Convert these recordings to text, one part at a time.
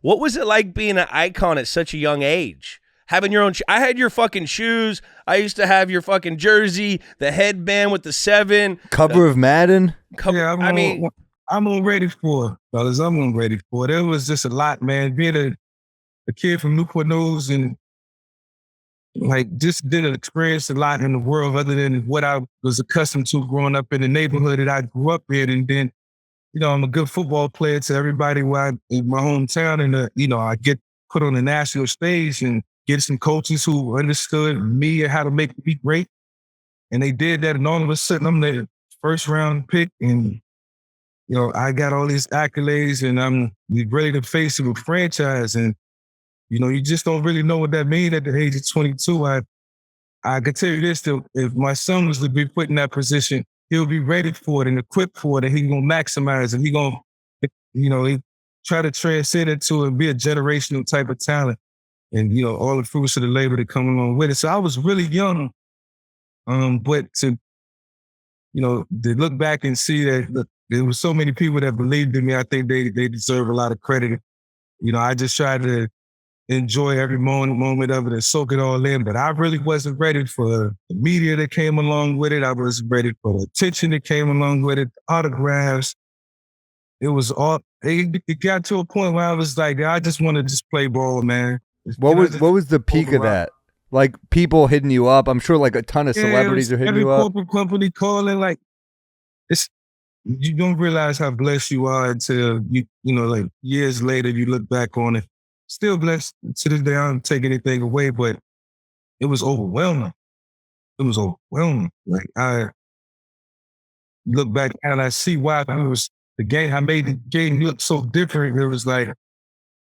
What was it like being an icon at such a young age? Having your own I had your fucking shoes. I used to have your fucking jersey, the headband with the 7. Cover of Madden. Yeah, I'm all ready for it, fellas. I'm all ready for it. It was just a lot, man. Being a kid from Newport News and like just didn't experience a lot in the world other than what I was accustomed to growing up in the neighborhood that I grew up in. And then, I'm a good football player to everybody in my hometown. And, I get put on the national stage and get some coaches who understood me and how to make me great. And they did that. And all of a sudden, I'm the first round pick. And, I got all these accolades and I'm ready to face a franchise. And, you just don't really know what that means at the age of 22. I can tell you this, though, if my son was to be put in that position, he'll be ready for it and equipped for it, and he's going to maximize it. He's going to, he try to transcend it to and be a generational type of talent. And, all the fruits of the labor that come along with it. So I was really young, but to look back and see that there were so many people that believed in me, I think they deserve a lot of credit. I just tried to enjoy every moment of it and soak it all in. But I really wasn't ready for the media that came along with it. I wasn't ready for the attention that came along with it, the autographs. It was all, it got to a point where I was like, I just want to just play ball, man. What was the peak of that? Like people hitting you up? I'm sure like a ton of celebrities are hitting you up. Every corporate company calling, like, you don't realize how blessed you are until like years later you look back on it. Still blessed to this day. I don't take anything away, but it was overwhelming. It was overwhelming. Like I look back and I see why it was the game. I made the game look so different. It was like,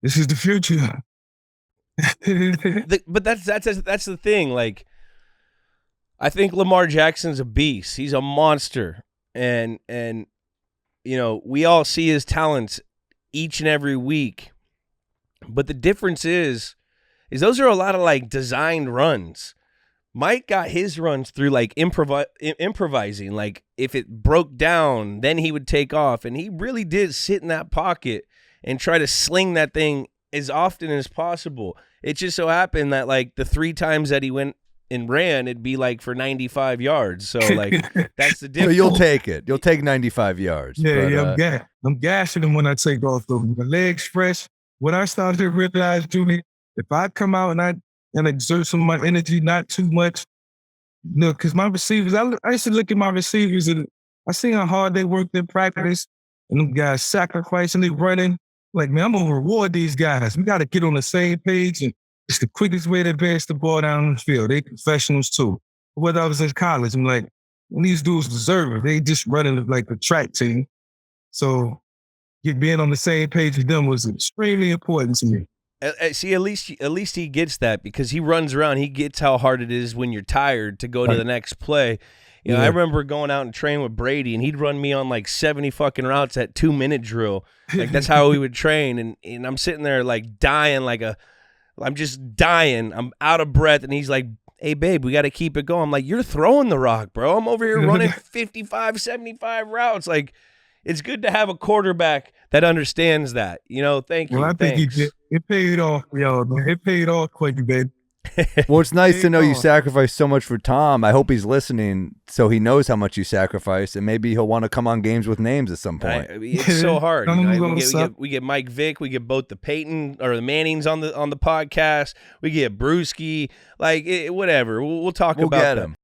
this is the future. But that's the thing. Like, I think Lamar Jackson's a beast. He's a monster, and we all see his talents each and every week. But the difference is those are a lot of like designed runs. Mike got his runs through like improvising. Like if it broke down, then he would take off, and he really did sit in that pocket and try to sling that thing as often as possible. It just so happened that like the 3 times that he went and ran, it'd be like for 95 yards. So like that's the difference. So you'll take it. You'll take 95 yards. Yeah, I'm gashing him when I take off. My legs fresh. When I started to realize, Julian, if I come out and exert some of my energy, not too much, because my receivers, I used to look at my receivers and I see how hard they worked in practice, and them guys sacrificing, they running. Like, man, I'm gonna reward these guys. We got to get on the same page, and it's the quickest way to advance the ball down the field. They professionals too. Whether I was in college, I'm like, when these dudes deserve it, they just running like the track team. So being on the same page with them was extremely important to me. See, at least he gets that, because he runs around. He gets how hard it is when you're tired to go to the next play. I remember going out and training with Brady, and he'd run me on like 70 fucking routes at 2-minute drill. Like that's how we would train. And I'm sitting there like dying, I'm just dying. I'm out of breath. And he's like, hey, babe, we got to keep it going. I'm like, you're throwing the rock, bro. I'm over here running 55, 75 routes. Like, it's good to have a quarterback that understands that. Thank you. Well, I think he did. It paid off, yo. It paid off quick, babe. Well, it's nice to know you sacrificed so much for Tom. I hope he's listening so he knows how much you sacrificed, and maybe he'll want to come on Games with Names at some point. It's so hard. We get Mike Vick. We get both the Peyton or the Mannings on the podcast. We get Brewski. Like, whatever. We'll talk about get them.